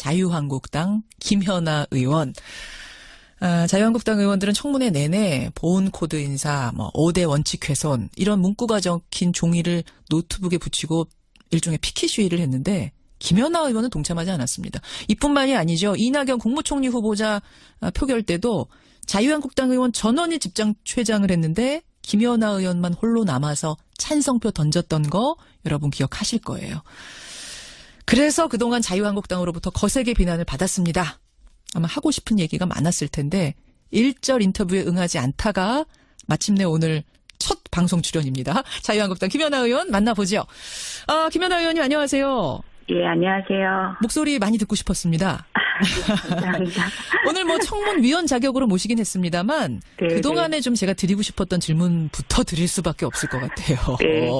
자유한국당 김현아 의원. 자유한국당 의원들은 청문회 내내 보훈 코드 인사, 5대 원칙 훼손 이런 문구가 적힌 종이를 노트북에 붙이고 일종의 피켓 시위를 했는데 김현아 의원은 동참하지 않았습니다. 이뿐만이 아니죠. 이낙연 국무총리 후보자 표결 때도 자유한국당 의원 전원이 집장최장을 했는데 김현아 의원만 홀로 남아서 찬성표 던졌던 거 여러분 기억하실 거예요. 그래서 그동안 자유한국당으로부터 거세게 비난을 받았습니다. 아마 하고 싶은 얘기가 많았을 텐데 1절 인터뷰에 응하지 않다가 마침내 오늘 첫 방송 출연입니다. 자유한국당 김현아 의원 만나보죠. 김현아 의원님 안녕하세요. 예, 안녕하세요. 목소리 많이 듣고 싶었습니다. 감사합니다. 오늘 청문위원 자격으로 모시긴 했습니다만 네, 그동안에 좀 제가 드리고 싶었던 질문부터 드릴 수밖에 없을 것 같아요. 네.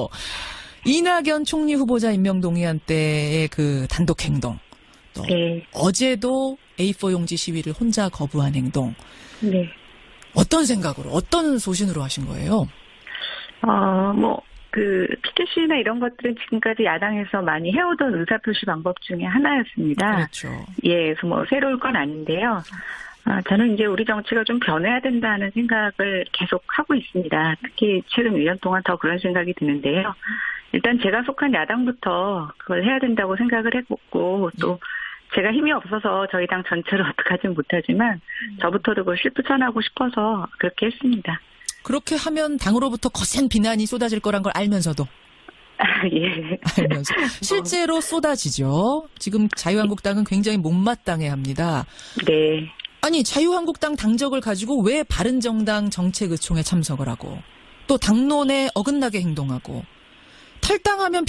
이낙연 총리 후보자 임명 동의안 때의 그 단독 행동. 또 네. 어제도 A4 용지 시위를 혼자 거부한 행동. 네. 어떤 생각으로, 어떤 소신으로 하신 거예요? 피켓시나 이런 것들은 지금까지 야당에서 많이 해오던 의사표시 방법 중에 하나였습니다. 그렇죠. 예, 그래서 새로울 건 아닌데요. 저는 이제 우리 정치가 좀 변해야 된다는 생각을 계속 하고 있습니다. 특히 최근 1년 동안 더 그런 생각이 드는데요. 일단 제가 속한 야당부터 그걸 해야 된다고 생각을 했고, 또 제가 힘이 없어서 저희 당 전체를 어떻게 하진 못하지만 저부터도 그걸 실천하고 싶어서 그렇게 했습니다. 그렇게 하면 당으로부터 거센 비난이 쏟아질 거란 걸 알면서도. 예. 알면서. 실제로 쏟아지죠. 지금 자유한국당은 굉장히 못마땅해합니다. 네. 아니 자유한국당 당적을 가지고 왜 바른정당 정책의총에 참석을 하고 또 당론에 어긋나게 행동하고 탈당하면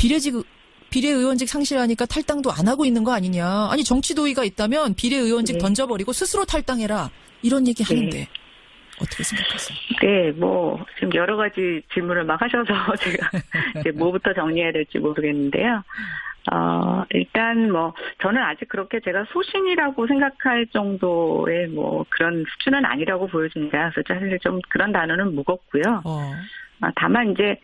비례의원직 상실하니까 탈당도 안 하고 있는 거 아니냐. 아니 정치도의가 있다면 비례의원직 네. 던져버리고 스스로 탈당해라. 이런 얘기 하는데 네. 어떻게 생각하세요? 네, 지금 여러 가지 질문을 막 하셔서 제가 이제 뭐부터 정리해야 될지 모르겠는데요. 일단 저는 아직 그렇게 제가 소신이라고 생각할 정도의 그런 수준은 아니라고 보여집니다. 그래서 사실 좀 그런 단어는 무겁고요. 다만 이제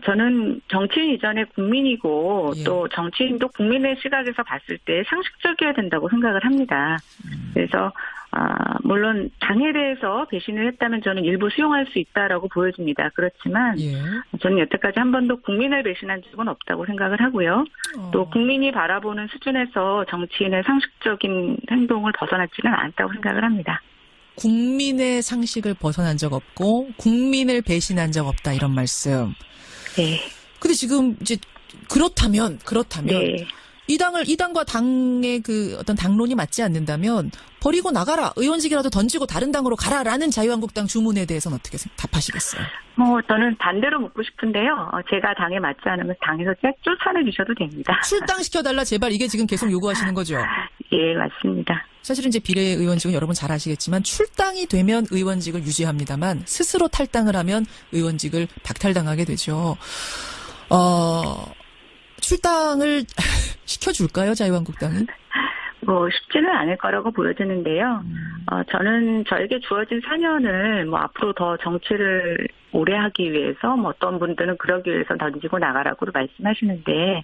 저는 정치인 이전에 국민이고 예. 또 정치인도 국민의 시각에서 봤을 때 상식적이어야 된다고 생각을 합니다. 그래서 물론 당에 대해서 배신을 했다면 저는 일부 수용할 수 있다라고 보여집니다. 그렇지만 예. 저는 여태까지 한 번도 국민을 배신한 적은 없다고 생각을 하고요. 또 국민이 바라보는 수준에서 정치인의 상식적인 행동을 벗어났지는 않다고 생각을 합니다. 국민의 상식을 벗어난 적 없고 국민을 배신한 적 없다 이런 말씀. 네. 근데 지금 이제 그렇다면 네. 이 당과 당의 그 어떤 당론이 맞지 않는다면 버리고 나가라. 의원직이라도 던지고 다른 당으로 가라라는 자유한국당 주문에 대해서는 어떻게 답하시겠어요? 저는 반대로 묻고 싶은데요. 제가 당에 맞지 않으면 당에서 쫓아내주셔도 됩니다. 출당시켜달라 제발 이게 지금 계속 요구하시는 거죠? 예, 맞습니다. 사실은 이제 비례의원직은 여러분 잘 아시겠지만 출당이 되면 의원직을 유지합니다만 스스로 탈당을 하면 의원직을 박탈당하게 되죠. 출당을 시켜줄까요, 자유한국당은? 쉽지는 않을 거라고 보여지는데요. 저는 저에게 주어진 4년을 앞으로 더 정치를 오래 하기 위해서 어떤 분들은 그러기 위해서 던지고 나가라고 말씀하시는데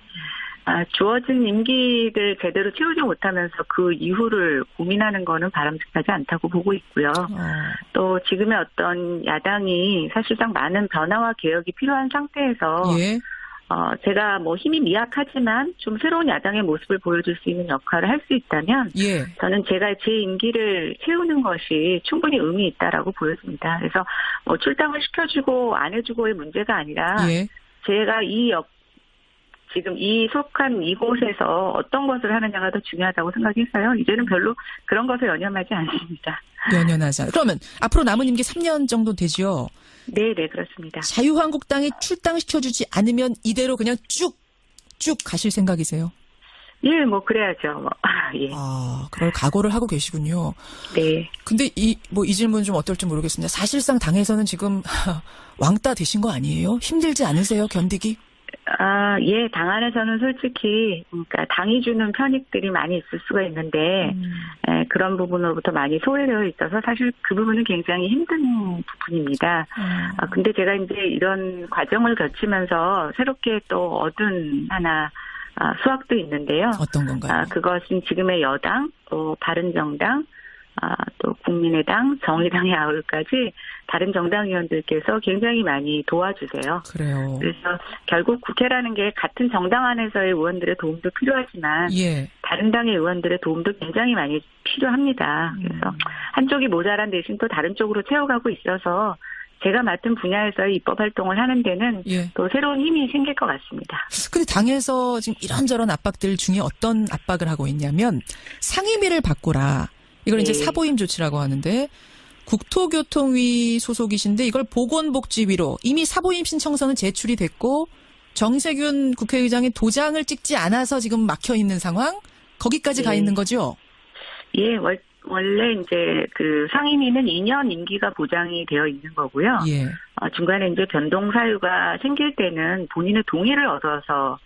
주어진 임기를 제대로 채우지 못하면서 그 이후를 고민하는 거는 바람직하지 않다고 보고 있고요. 또 지금의 어떤 야당이 사실상 많은 변화와 개혁이 필요한 상태에서 예. 제가 힘이 미약하지만 좀 새로운 야당의 모습을 보여줄 수 있는 역할을 할 수 있다면 예. 저는 제가 제 임기를 채우는 것이 충분히 의미 있다라고 보여집니다. 그래서 출당을 시켜주고 안 해주고의 문제가 아니라 예. 제가 지금 속한 이곳에서 어떤 것을 하느냐가 더 중요하다고 생각해서요. 이제는 별로 그런 것을 연연하지 않습니다. 연연하지 않아요. 그러면 앞으로 남은 임기 3년 정도 되죠? 네, 그렇습니다. 자유한국당이 출당시켜주지 않으면 이대로 그냥 쭉 가실 생각이세요? 예, 그래야죠. 예. 그럴 각오를 하고 계시군요. 네. 근데 이 질문 좀 어떨지 모르겠습니다. 사실상 당에서는 지금 왕따 되신 거 아니에요? 힘들지 않으세요? 견디기? 예, 당 안에서는 솔직히, 당이 주는 편익들이 많이 있을 수가 있는데, 그런 부분으로부터 많이 소외되어 있어서 사실 그 부분은 굉장히 힘든 부분입니다. 근데 제가 이제 이런 과정을 거치면서 새롭게 또 얻은 하나, 수확도 있는데요. 어떤 건가요? 그것은 지금의 여당, 또 바른정당, 또 국민의당, 정의당의 아울까지 다른 정당 의원들께서 굉장히 많이 도와주세요. 그래요. 그래서 결국 국회라는 게 같은 정당 안에서의 의원들의 도움도 필요하지만 예. 다른 당의 의원들의 도움도 굉장히 많이 필요합니다. 그래서 한쪽이 모자란 대신 또 다른 쪽으로 채워가고 있어서 제가 맡은 분야에서의 입법 활동을 하는 데는 예. 또 새로운 힘이 생길 것 같습니다. 근데 당에서 지금 이런저런 압박들 중에 어떤 압박을 하고 있냐면 상임위를 바꾸라. 이걸 이제 네. 사보임 조치라고 하는데 국토교통위 소속이신데 이걸 보건복지위로 이미 사보임 신청서는 제출이 됐고 정세균 국회의장이 도장을 찍지 않아서 지금 막혀 있는 상황? 거기까지 가 네. 있는 거죠? 예, 원래 이제 그 상임위는 2년 임기가 보장이 되어 있는 거고요. 예. 중간에 이제 변동 사유가 생길 때는 본인의 동의를 얻어서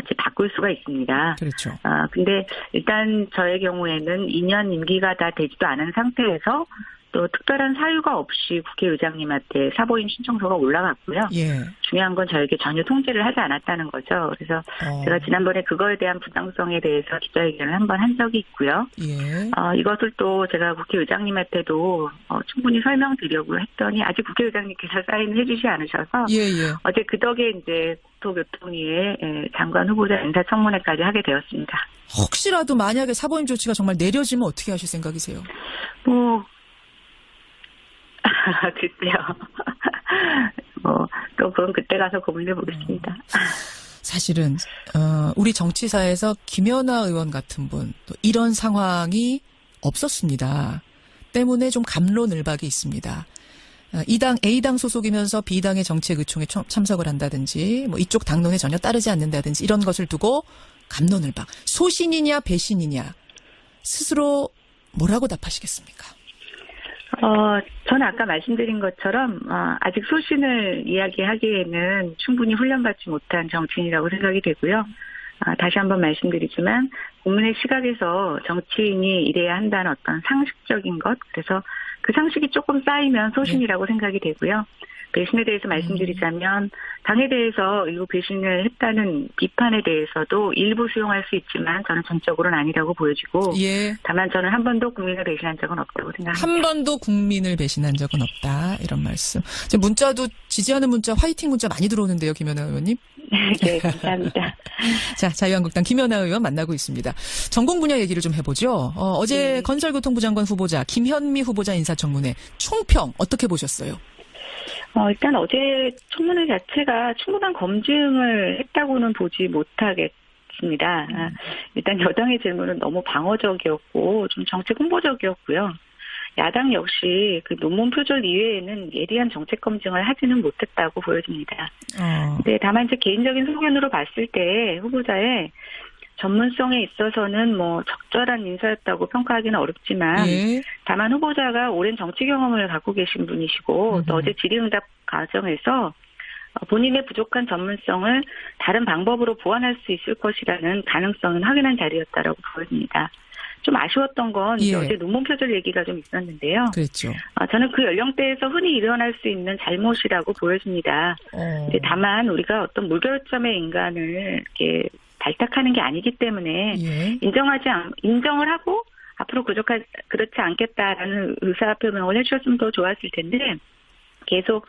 이제 바꿀 수가 있습니다. 그렇죠. 근데 일단 저의 경우에는 2년 임기가 다 되지도 않은 상태에서 또 특별한 사유가 없이 국회의장님한테 사보임 신청서가 올라갔고요. 예. 중요한 건 저에게 전혀 통지를 하지 않았다는 거죠. 그래서 제가 지난번에 그거에 대한 부당성에 대해서 기자회견을 한 번 한 적이 있고요. 예. 이것을 또 제가 국회의장님한테도 충분히 설명드리려고 했더니 아직 국회의장님께서 사인을 해주지 않으셔서 예, 예. 어제 그 덕에 이제 국토교통위의 장관 후보자 인사청문회까지 하게 되었습니다. 혹시라도 만약에 사보임 조치가 정말 내려지면 어떻게 하실 생각이세요? 글쎄요. 또 그건 그때 가서 고민해 보겠습니다. 사실은 우리 정치사에서 김연아 의원 같은 분 또 이런 상황이 없었습니다. 때문에 좀 갑론을박이 있습니다. 이 당 A당 소속이면서 B당의 정책의총에 참석을 한다든지 뭐 이쪽 당론에 전혀 따르지 않는다든지 이런 것을 두고 갑론을박. 소신이냐 배신이냐 스스로 뭐라고 답하시겠습니까? 저는 아까 말씀드린 것처럼 아직 소신을 이야기하기에는 충분히 훈련받지 못한 정치인이라고 생각이 되고요. 다시 한번 말씀드리지만 국민의 시각에서 정치인이 이래야 한다는 어떤 상식적인 것, 그래서 그 상식이 조금 쌓이면 소신이라고 생각이 되고요. 배신에 대해서 말씀드리자면 당에 대해서 이거 배신을 했다는 비판에 대해서도 일부 수용할 수 있지만 저는 전적으로는 아니라고 보여지고 예. 다만 저는 한 번도 국민을 배신한 적은 없다고 생각합니다. 한 번도 국민을 배신한 적은 없다. 이런 말씀. 지금 문자도 지지하는 문자, 화이팅 문자 많이 들어오는데요, 김연아 의원님. 네, 감사합니다. 자, 자유한국당 김연아 의원 만나고 있습니다. 전공 분야 얘기를 좀 해보죠. 어제 네. 건설교통부 장관 후보자 김현미 후보자 인사청문회 총평 어떻게 보셨어요? 일단 어제 청문회 자체가 충분한 검증을 했다고는 보지 못하겠습니다. 일단 여당의 질문은 너무 방어적이었고 좀 정책 홍보적이었고요. 야당 역시 그 논문 표절 이외에는 예리한 정책 검증을 하지는 못했다고 보여집니다. 네, 다만 이제 개인적인 소견으로 봤을 때 후보자의 전문성에 있어서는 뭐 적절한 인사였다고 평가하기는 어렵지만 예. 다만 후보자가 오랜 정치 경험을 갖고 계신 분이시고 또 어제 질의응답 과정에서 본인의 부족한 전문성을 다른 방법으로 보완할 수 있을 것이라는 가능성은 확인한 자리였다라고 보여집니다. 좀 아쉬웠던 건 예. 어제 논문 표절 얘기가 좀 있었는데요. 그랬죠. 저는 그 연령대에서 흔히 일어날 수 있는 잘못이라고 보여집니다. 근데 다만 우리가 어떤 무결점의 인간을 이렇게 발탁하는 게 아니기 때문에 예. 인정을 하고 앞으로 그렇지 않겠다라는 의사 표명을 해주셨으면 더 좋았을 텐데 계속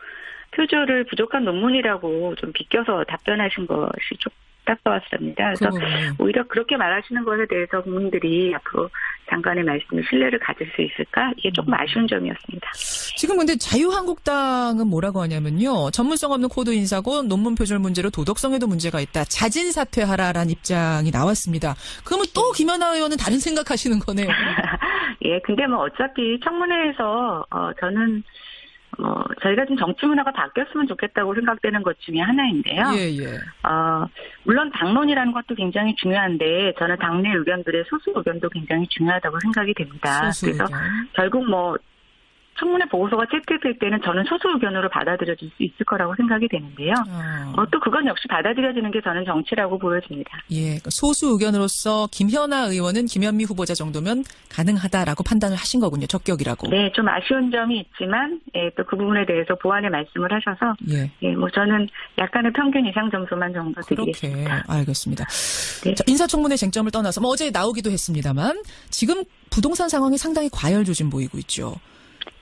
표절을 부족한 논문이라고 좀 비껴서 답변하신 것이 좀 답답했습니다. 그래서 오히려 그렇게 말하시는 것에 대해서 국민들이 앞으로 장관의 말씀에 신뢰를 가질 수 있을까? 이게 조금 아쉬운 점이었습니다. 지금 근데 자유한국당은 뭐라고 하냐면요. 전문성 없는 코드 인사고 논문 표절 문제로 도덕성에도 문제가 있다. 자진 사퇴하라라는 입장이 나왔습니다. 그러면 또 김연아 의원은 다른 생각하시는 거네요. 예, 근데 뭐 어차피 청문회에서 저는 저희가 좀 정치 문화가 바뀌었으면 좋겠다고 생각되는 것 중에 하나인데요. 예, 예. 물론 당론이라는 것도 굉장히 중요한데 저는 당내 의견들의 소수 의견도 굉장히 중요하다고 생각이 됩니다. 소수 의견. 그래서 결국 청문회 보고서가 채택될 때는 저는 소수 의견으로 받아들여질 수 있을 거라고 생각이 되는데요. 또 그건 역시 받아들여지는 게 저는 정치라고 보여집니다. 예, 소수 의견으로서 김현아 의원은 김현미 후보자 정도면 가능하다라고 판단을 하신 거군요. 적격이라고. 네, 좀 아쉬운 점이 있지만 또 그 부분에 대해서 보완의 말씀을 하셔서 뭐 저는 약간의 평균 이상 점수만 정도 드리겠습니다. 그렇게 알겠습니다. 네. 자, 인사청문회 쟁점을 떠나서 어제 나오기도 했습니다만 지금 부동산 상황이 상당히 과열조짐 보이고 있죠.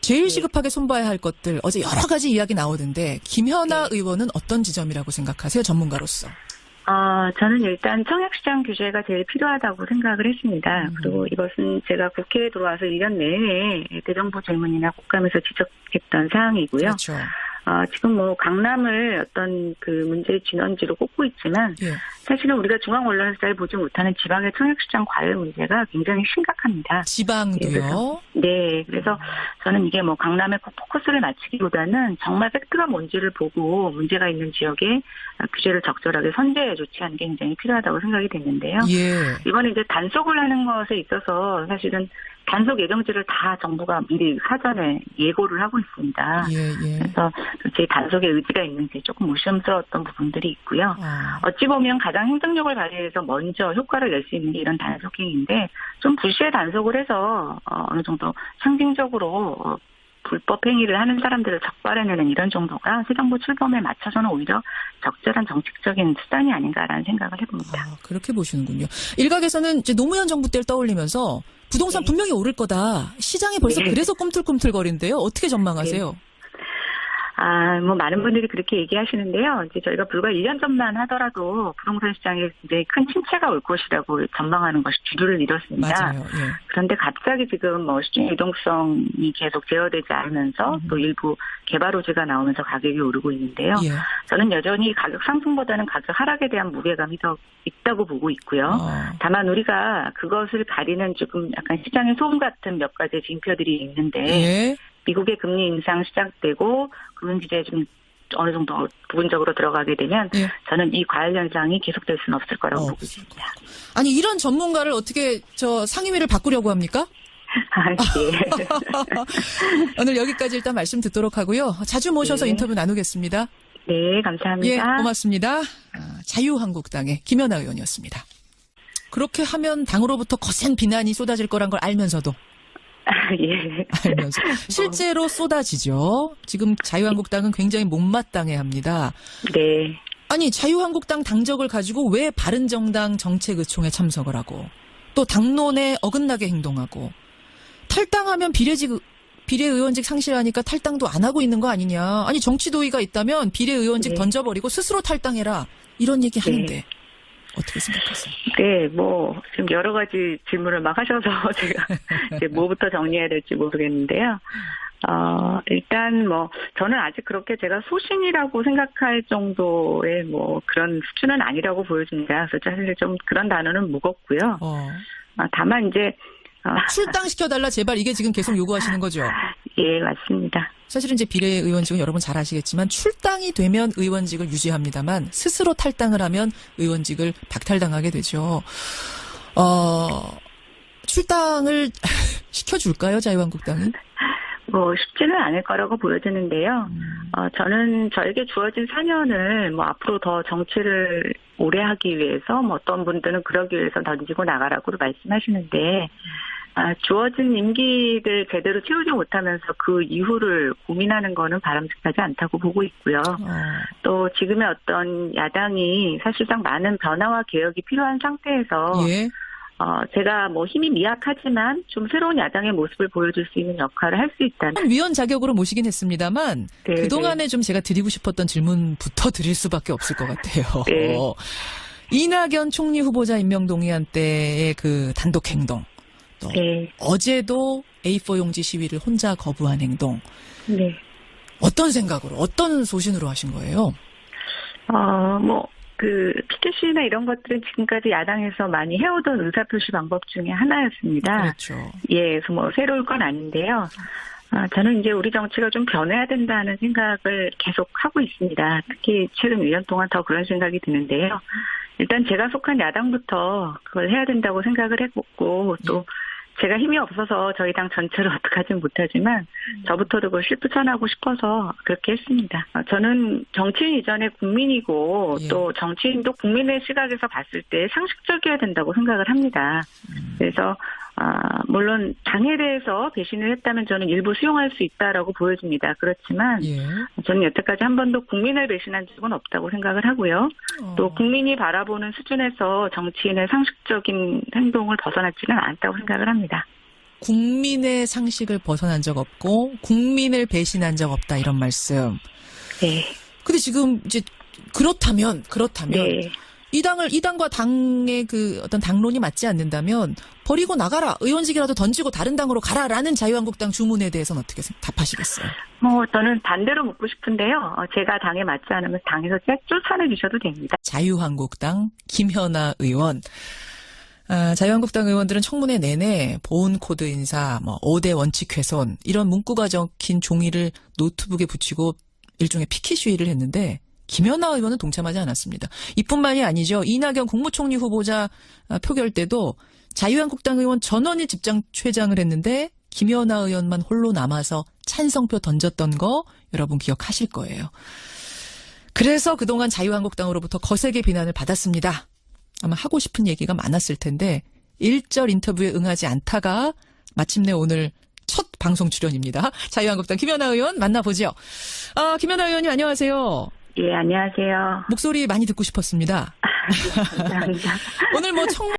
제일 시급하게 손봐야 할 것들 어제 여러 가지 이야기 나오던데 김현아 의원은 어떤 지점이라고 생각하세요? 전문가로서. 저는 일단 청약시장 규제가 제일 필요하다고 생각을 했습니다. 그리고 이것은 제가 국회에 들어와서 1년 내내 대정부 질문이나 국감에서 지적했던 사항이고요. 그렇죠. 지금 뭐 강남을 어떤 그 문제의 진원지로 꼽고 있지만 사실은 우리가 중앙 언론에서 잘 보지 못하는 지방의 청약시장 과열 문제가 굉장히 심각합니다. 지방도요? 네, 그래서 저는 이게 뭐 강남에 꼭 포커스를 맞추기보다는 정말 팩트가 뭔지를 보고 문제가 있는 지역에 규제를 적절하게 선제해 조치하는 게 굉장히 필요하다고 생각이 됐는데요. 이번에 이제 단속을 하는 것에 있어서 사실은 단속 예정지를 다 정부가 미리 사전에 예고를 하고 있습니다. 그래서 제 단속의 의지가 있는지 조금 의심스러웠던 부분들이 있고요. 어찌 보면 가장 행정력을 발휘해서 먼저 효과를 낼 수 있는 게 이런 단속행위인데 좀 불시에 단속을 해서 어느 정도 상징적으로 불법 행위를 하는 사람들을 적발해내는 이런 정도가 새 정부 출범에 맞춰서는 오히려 적절한 정책적인 수단이 아닌가라는 생각을 해봅니다. 그렇게 보시는군요. 일각에서는 이제 노무현 정부 때를 떠올리면서 부동산 분명히 오를 거다. 시장이 벌써 그래서 꿈틀꿈틀거린대요. 어떻게 전망하세요? 뭐 많은 분들이 그렇게 얘기하시는데요. 이제 저희가 불과 1년 전만 하더라도 부동산 시장에 굉장히 큰 침체가 올 것이라고 전망하는 것이 주류를 이뤘습니다. 맞아요. 그런데 갑자기 지금 뭐 시중 유동성이 계속 제어되지 않으면서 또 일부 개발호재가 나오면서 가격이 오르고 있는데요. 저는 여전히 가격 상승보다는 가격 하락에 대한 무게감이 더 있다고 보고 있고요. 다만 우리가 그것을 가리는 조금 약간 시장의 소음 같은 몇 가지 징표들이 있는데 미국의 금리 인상 시작되고 금융규제에 좀 어느 정도 부분적으로 들어가게 되면 저는 이 과열 현상이 계속될 수는 없을 거라고 보고 있습니다. 아니 이런 전문가를 어떻게 상임위를 바꾸려고 합니까? 오늘 여기까지 일단 말씀 듣도록 하고요. 자주 모셔서 인터뷰 나누겠습니다. 네, 감사합니다. 고맙습니다. 자유한국당의 김연아 의원이었습니다. 그렇게 하면 당으로부터 거센 비난이 쏟아질 거란 걸 알면서도 알면서 실제로 쏟아지죠. 지금 자유한국당은 굉장히 못마땅해합니다. 아니 자유한국당 당적을 가지고 왜 바른정당 정책의총에 참석을 하고 또 당론에 어긋나게 행동하고 탈당하면 비례의원직 상실하니까 탈당도 안 하고 있는 거 아니냐. 아니 정치도의가 있다면 비례의원직 던져버리고 스스로 탈당해라. 이런 얘기 하는데 어떻게 생각하세요? 뭐 지금 여러 가지 질문을 막 하셔서 제가 이제 뭐부터 정리해야 될지 모르겠는데요. 일단 뭐 저는 아직 그렇게 제가 소신이라고 생각할 정도의 뭐 그런 수준은 아니라고 보여집니다. 그래서 사실 좀 그런 단어는 무겁고요. 다만 이제 출당시켜달라 제발 이게 지금 계속 요구하시는 거죠? 맞습니다. 사실은 이제 비례의원직은 여러분 잘 아시겠지만 출당이 되면 의원직을 유지합니다만 스스로 탈당을 하면 의원직을 박탈당하게 되죠. 출당을 시켜줄까요, 자유한국당은? 뭐 쉽지는 않을 거라고 보여지는데요. 저는 저에게 주어진 4년을 뭐 앞으로 더 정치를 오래 하기 위해서 뭐 어떤 분들은 그러기 위해서 던지고 나가라고 말씀하시는데 주어진 임기를 제대로 채우지 못하면서 그 이후를 고민하는 거는 바람직하지 않다고 보고 있고요. 또 지금의 어떤 야당이 사실상 많은 변화와 개혁이 필요한 상태에서 제가 뭐 힘이 미약하지만 좀 새로운 야당의 모습을 보여줄 수 있는 역할을 할 수 있다는. 위원 자격으로 모시긴 했습니다만 그동안에 좀 제가 드리고 싶었던 질문부터 드릴 수밖에 없을 것 같아요. 이낙연 총리 후보자 임명 동의안 때의 그 단독 행동. 또 어제도 A4 용지 시위를 혼자 거부한 행동. 어떤 생각으로, 어떤 소신으로 하신 거예요? PTC나 이런 것들은 지금까지 야당에서 많이 해오던 의사표시 방법 중에 하나였습니다. 그렇죠. 그래서 뭐 새로울 건 아닌데요. 저는 이제 우리 정치가 좀 변해야 된다는 생각을 계속 하고 있습니다. 특히 최근 1년 동안 더 그런 생각이 드는데요. 일단 제가 속한 야당부터 그걸 해야 된다고 생각을 했고 또 제가 힘이 없어서 저희 당 전체를 어떡하진 못하지만 저부터도 그걸 실천하고 싶어서 그렇게 했습니다. 저는 정치인 이전에 국민이고 예. 또 정치인도 국민의 시각에서 봤을 때 상식적이어야 된다고 생각을 합니다. 그래서 물론 당에 대해서 배신을 했다면 저는 일부 수용할 수 있다라고 보여집니다. 그렇지만 예. 저는 여태까지 한 번도 국민을 배신한 적은 없다고 생각을 하고요. 또 국민이 바라보는 수준에서 정치인의 상식적인 행동을 벗어나지는 않았다고 생각을 합니다. 국민의 상식을 벗어난 적 없고 국민을 배신한 적 없다 이런 말씀. 네. 근데 지금 이제 그렇다면 네. 이 당과 당의 그 어떤 당론이 맞지 않는다면 버리고 나가라. 의원직이라도 던지고 다른 당으로 가라라는 자유한국당 주문에 대해서는 어떻게 답하시겠어요? 저는 반대로 묻고 싶은데요. 제가 당에 맞지 않으면 당에서 쫓아내주셔도 됩니다. 자유한국당 김현아 의원. 자유한국당 의원들은 청문회 내내 보훈 코드 인사, 5대 원칙 훼손 이런 문구가 적힌 종이를 노트북에 붙이고 일종의 피켓 시위를 했는데 김연아 의원은 동참하지 않았습니다. 이뿐만이 아니죠. 이낙연 국무총리 후보자 표결 때도 자유한국당 의원 전원이 집장최장을 했는데 김연아 의원만 홀로 남아서 찬성표 던졌던 거 여러분 기억하실 거예요. 그래서 그동안 자유한국당으로부터 거세게 비난을 받았습니다. 아마 하고 싶은 얘기가 많았을 텐데 일절 인터뷰에 응하지 않다가 마침내 오늘 첫 방송 출연입니다. 자유한국당 김연아 의원 만나보죠. 김연아 의원님 안녕하세요. 예, 안녕하세요. 목소리 많이 듣고 싶었습니다. 감사합니다. 오늘 청문